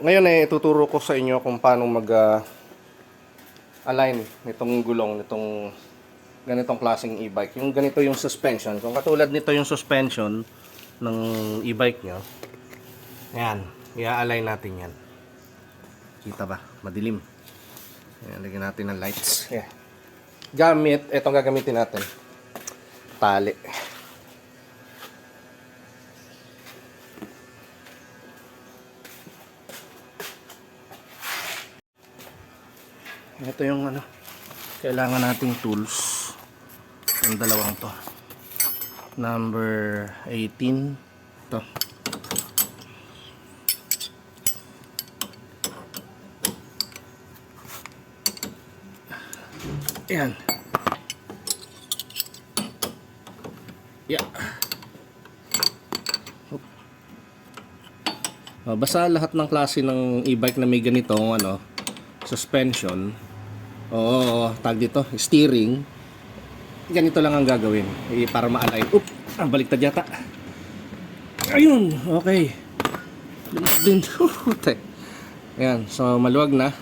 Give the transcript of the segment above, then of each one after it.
Ngayon tuturo ko sa inyo kung paano align nitong gulong, nitong ganitong klaseng e-bike. Yung ganito yung suspension. Kung katulad nito yung suspension ng e-bike nyo, ayan, i-align natin yan. Kita ba? Madilim. Ayan, lagyan natin ng lights. Ayan. Gamit, itong gagamitin natin. Tali. Ito yung kailangan nating tools. Yung dalawang to. Number 18. To. Ayan. Yeah. Basta lahat ng klase ng e-bike na may ganitong suspension, tag dito, steering, ganito lang ang gagawin para ma-align. Baliktad yata. Ayun, okay. Din. Ayan, so maluwag na.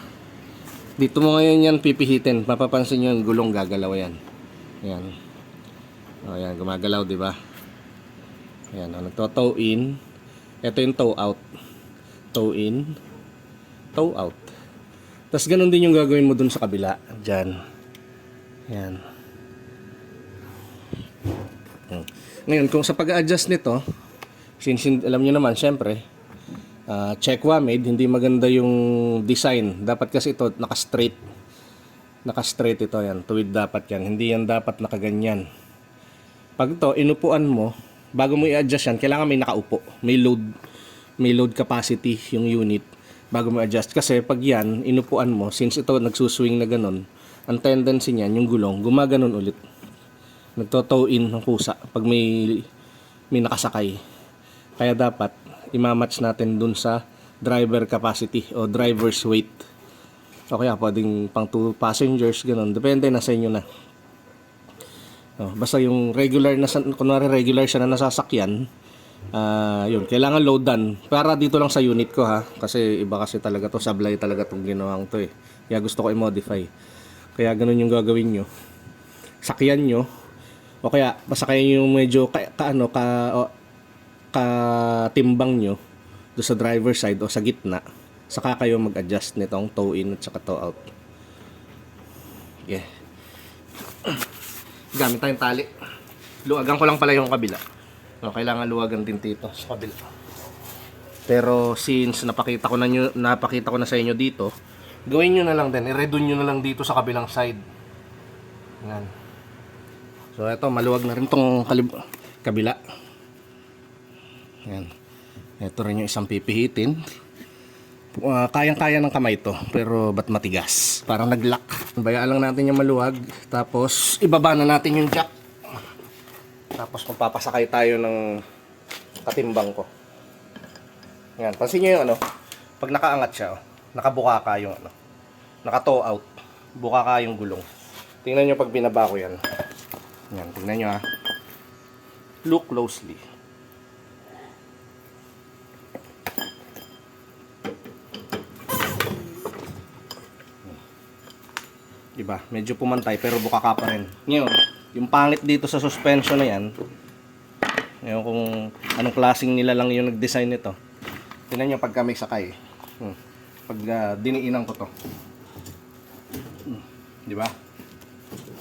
Dito mo ngayon yan pipihitin. Mapapansin nyo yung gulong gagalaw yan. Ayan. Ayan, gumagalaw, di ba? Ayan, nagto-toe in. Ito yung toe out. Toe in, toe out. Tapos ganun din yung gagawin mo dun sa kabila. Diyan. Ayan. Ngayon, kung sa pag-adjust nito, since alam nyo naman, syempre, Chekwa made, hindi maganda yung design. Dapat kasi ito naka-straight. Naka-straight ito yan. Tuwid dapat yan. Hindi yan dapat nakaganyan. Pag ito, inupuan mo, bago mo i-adjust yan, kailangan may nakaupo. May load capacity yung unit bago mo adjust. Kasi pag yan, inupuan mo, since ito nagsuswing na ganun, ang tendency niyan, yung gulong, gumaganon ulit. Nagto-toe in ng kusa pag may nakasakay. Kaya dapat, imamatch natin dun sa driver capacity o driver's weight. O kaya pwedeng pang 2 passengers, ganun. Depende na sa inyo na. Basta yung regular na, kunwari regular siya na nasasakyan, yun, kailangan loadan. Para dito lang sa unit ko ha. Kasi iba kasi talaga to, sablay talaga tong ginawang to eh. Kaya gusto ko i-modify. Kaya ganun yung gagawin nyo. Sakyan nyo. O kaya, pasakayan nyo medyo katimbang nyo do sa driver side o sa gitna, saka kayo mag-adjust nitong toe in at saka toe out. Yeah. Gamit tayong tali. Luwagan ko lang pala yung kabila. Kailangan luwagan din dito sa kabila. Pero since napakita ko na sa inyo dito, gawin nyo na lang din, i-redo nyo na lang dito sa kabilang side. Yan. So ito, maluwag na rin tong kabila. Yan. Ito rin yung isang pipihitin. Kayang-kaya ng kamay to, pero ba't matigas? Parang nag-lock. Bayaan lang natin yung maluwag. Tapos ibaba na natin yung jack. Tapos kung papasakay tayo ng katimbang ko. Yan, pansin nyo yung pag nakaangat siya, nakabuka ka yung naka-toe out. Buka ka yung gulong. Tingnan nyo pag binaba ko yan. Yan, tingnan nyo ha. Look closely. Diba? Medyo pumantay pero buka ka pa rin. Ngayon, yung pangit dito sa suspension na yan, ngayon kung anong klaseng nila lang yung nag-design nito. Tingnan nyo pag kami sakay. Pag diniinan ko to. Diba?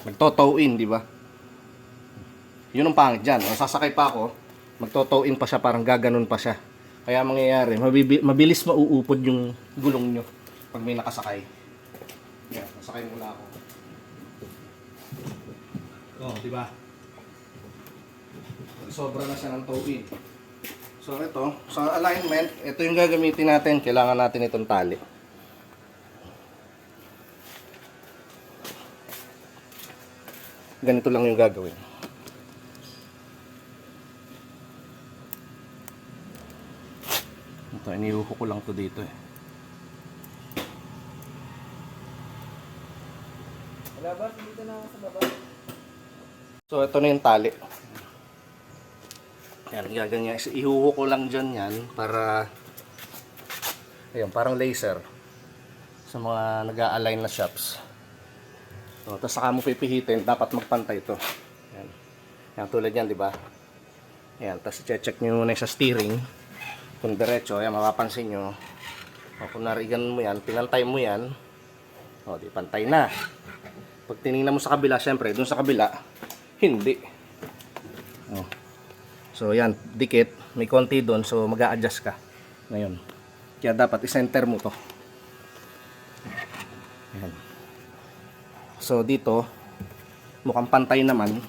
Magto-toe in, diba? Yun ang pangit dyan. O, sasakay pa ako, magto-toe in pa siya, parang gaganon pa siya. Kaya mangyayari, mabilis mauupod yung gulong nyo pag may nakasakay. Yan, nasakay muna ako. Diba? Sobra na siya ng toe in. So ito, sa alignment, ito yung gagamitin natin. Kailangan natin itong tali. Ganito lang yung gagawin. Ito, iniuho ko lang to dito eh. Dito na ako sa baba. So ito na yung tali. Yan, gaganyan. Ihuho ko lang dyan yan para Ayun, parang laser sa mga nag-a-align na shops. So, tapos saka mo pipihitin, dapat magpantay ito. Yan. Yan, tulad yan, di ba? Yan, tapos i-check nyo muna sa steering. Kung diretso, ayan, mapapansin nyo. O, kung narigan mo yan, pinantay mo yan. O, di pantay na. Pag tinignan mo sa kabila, syempre, dun sa kabila, hindi. O. So, yan, dikit. May konti dun, so mag-a-adjust ka. Ngayon. Kaya dapat i-center mo to. Yan. So, dito, mukhang pantay naman.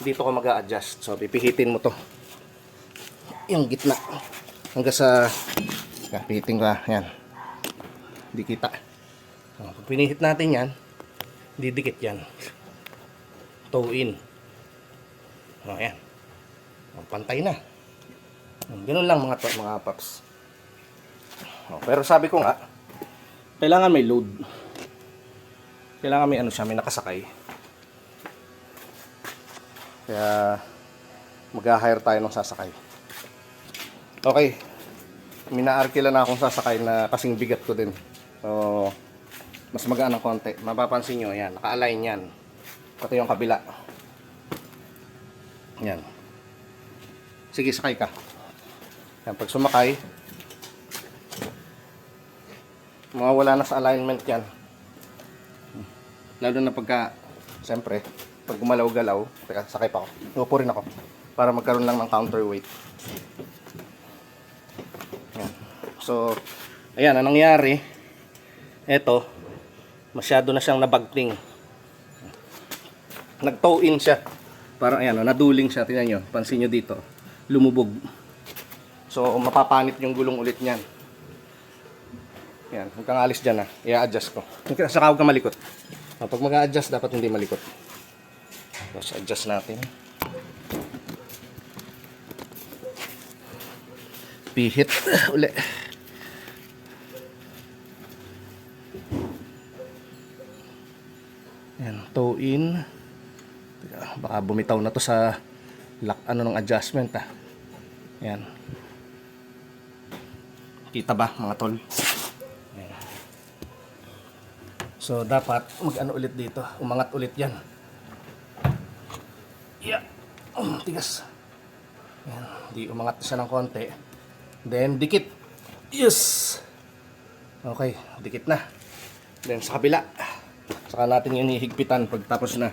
Dito ka mag-a-adjust. So, pipihitin mo to. Yung gitna. Hanggang sa... Pihitin ko, yan. Hindi kita. So, pag pinihit natin yan, didikit yan. Toe in. O, yan. Pantay na. Ganun lang mga paps. O, pero sabi ko nga, kailangan may load. Kailangan may ano siya, may nakasakay. Kaya mag-hire tayo ng sasakay. Okay. Minaarkila na akong sasakay na kasing bigat ko din. So, mas magaan ng konti. Mapapansin nyo, yan, naka-align yan. Pati yung kabila. Yan. Sige, sakay ka. Yan, pag sumakay, mawawala na sa alignment yan. Lalo na pagka, siyempre, pag gumalaw-galaw, teka, sakay pa ako. Upo rin ako. Para magkaroon lang ng counterweight. Yan. So, ayan, anong nangyari? Eto, masyado na siyang nabagting. Nag-toe in siya. Parang ayan, naduling siya. Tingnan nyo, pansin nyo dito. Lumubog. So, mapapanit yung gulong ulit niyan. Yan, huwag kang alis dyan, ha. I-adjust ko. Saka huwag kang malikot. Pag mag-a-adjust, dapat hindi malikot. Tapos, adjust natin. Pihit. Uli. Yan, toe in. Baka bumitaw na to sa lock, ano ng adjustment, ha. Yan. Kita ba, mga tol? Yan. So, dapat mag-ano ulit dito. Umangat ulit yan. Yeah. Tigas. Yan. Di umangat siya ng konti. Then, dikit. Yes! Okay, dikit na. Then, sa kabila. Saka natin yung hihigpitan pagtapos na.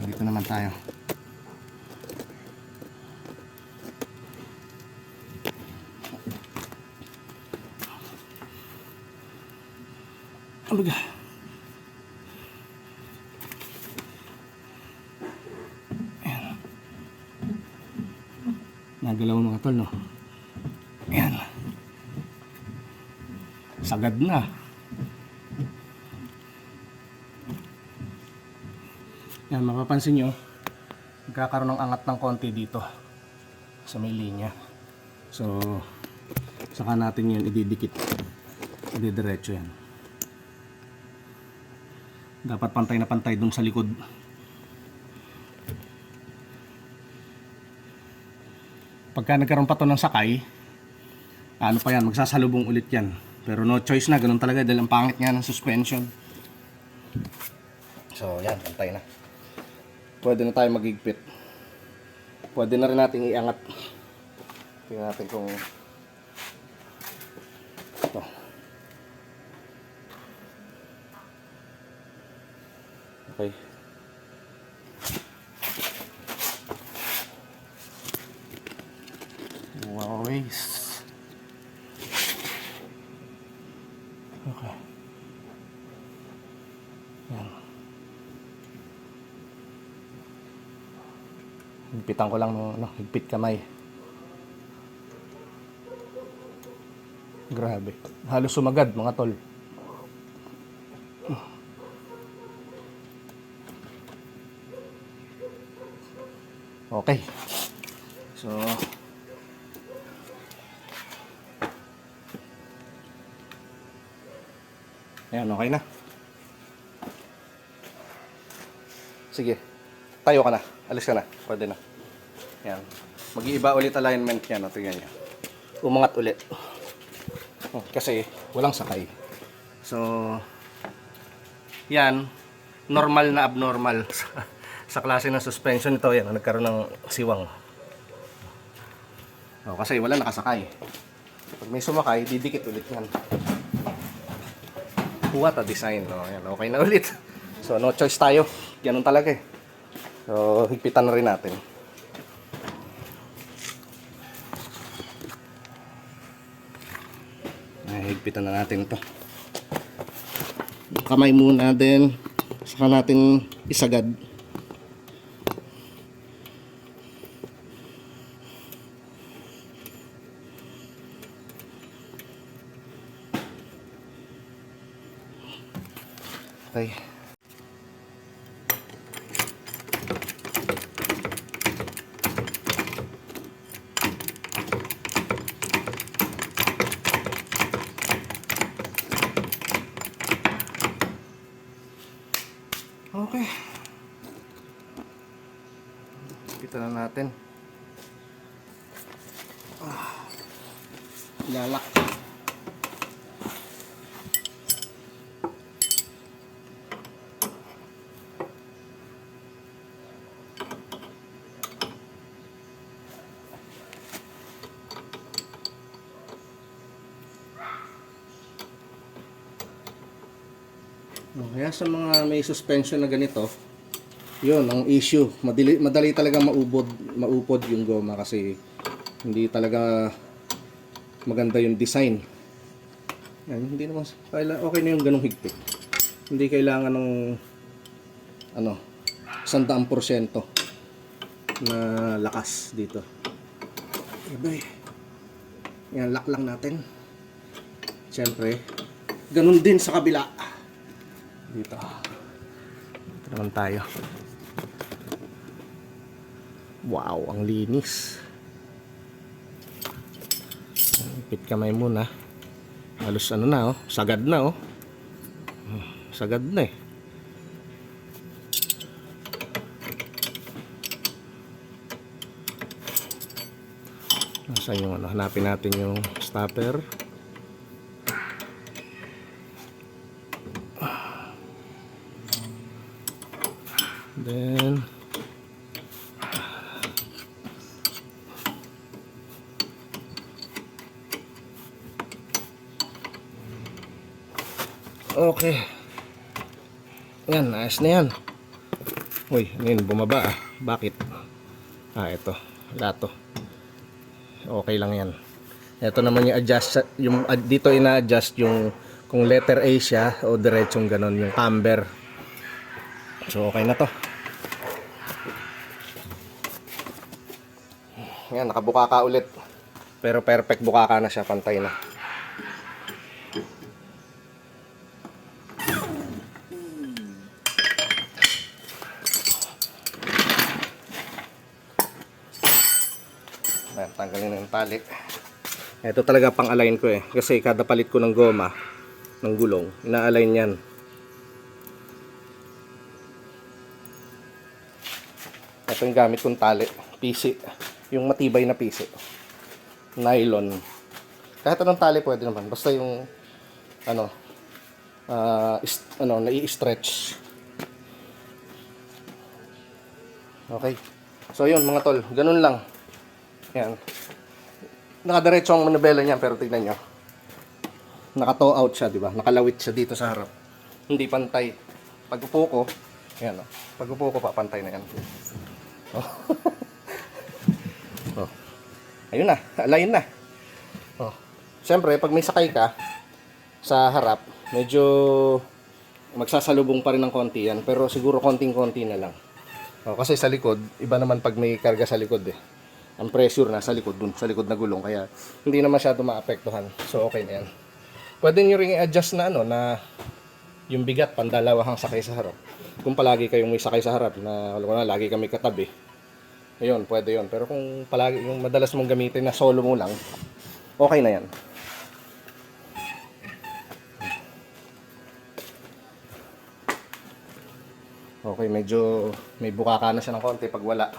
Dito naman tayo. Ano ba? Ayan. Nagalaw mga tol, no? Ayan. Sagad na. Yan, mapapansin nyo, magkakaroon ng angat ng konti dito sa may linya. So, saka natin yun ididikit. Ididiretso yan. Dapat pantay na pantay dun sa likod. Pagka nagkaroon pa to ng sakay, ano pa yan, magsasalubong ulit yan. Pero no choice na, ganun talaga dahil ang pangit nga ng suspension. So, yan, pantay na. Pwede na tayo magigpit. Pwede na rin natin iangat. Tingnan natin kung ito. Okay. Waways. Okay. Yan. Higpitan ko lang no, higpit kamay. Grabe. Halos sumagad mga tol. Okay. So ayan, okay na. Sige. Tayo ka na. Alis ka na. Pwede na. Yan. Mag-iiba ulit alignment yan. O, tingnan nyo. Umangat ulit. Kasi walang sakay. So, yan, normal na abnormal sa klase ng suspension ito. Yan, nagkaroon ng siwang. Kasi wala nakasakay. Pag may sumakay, didikit ulit yan. What a design. Yan, okay na ulit. So, no choice tayo. Ganun talaga eh. So, higpitan na rin natin. Higpitan na natin ito. Kamay muna din. Saka natin isagad. Okay. Okay. Kita na natin. Lalak. Kaya sa mga may suspension na ganito, yun ang issue. Madali talaga maupod yung goma kasi hindi talaga maganda yung design. Yan, hindi naman okay na yung ganung higpit. Hindi kailangan ng 100% na lakas dito. Okay. Yan, lock lang natin. Siyempre, ganun din sa kabila. Dito naman tayo. Wow, ang linis. Ipit kamay muna. Halos sagad na sagad na eh. Nasaan yung hanapin natin yung stopper. Then okay. Yan, ayos na yan. Uy, ngayon bumaba Bakit? Ito. Lato. Okay lang yan. Ito naman yung adjust, dito ina-adjust yung kung letter A siya o diretsong ganon yung camber. So okay na to. Yan, nakabuka ka ulit. Pero perfect bukaka na siya, pantay na. Ayan, tanggalin na yung tali. Ito talaga pang-align ko eh. Kasi kada palit ko ng goma, ng gulong, ina-align yan. Ito yung gamit kong tali. PC. Yung matibay na PC. Nylon. Kahit anong tali pwede naman. Basta yung nai-stretch. Okay. So yun mga tol. Ganun lang. Yan. Nakadiretso ang manubela niya pero tignan nyo. Naka-toe out siya, di ba? Nakalawit siya dito sa harap. Hindi pantay. Pag upo ko, yan Pag upo ko, papantay na yan. Ayun na, align na. Siyempre, pag may sakay ka sa harap, medyo magsasalubong pa rin ng konti yan. Pero siguro konting-konti na lang. Kasi sa likod, iba naman pag may karga sa likod eh. Ang pressure na sa likod, dun sa likod na gulong. Kaya hindi na masyado maapektuhan. So okay na yan. Pwede nyo ring i-adjust na na yung bigat pandalawahang sakay sa harap. Kung palagi kayong may sakay sa harap na lagi kami katabi, ayun, pwede yun. Pero kung palagi yung madalas mong gamitin na solo mo lang, okay na yan. Okay, medyo may bukaka na siya ng konti pag walang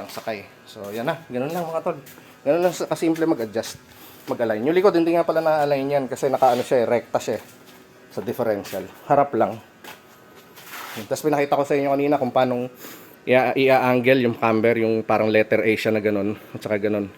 sakay. So yan na, ganun lang mga tol. Ganun lang kasimple mag-adjust. mag-align. Yung likod, hindi nga pala na-align yan kasi nakaano siya, rekta siya sa differential. Harap lang. Tapos pinakita ko sa inyo kanina kung paano i-angle yung camber, yung parang letter A siya na ganun, at saka ganun.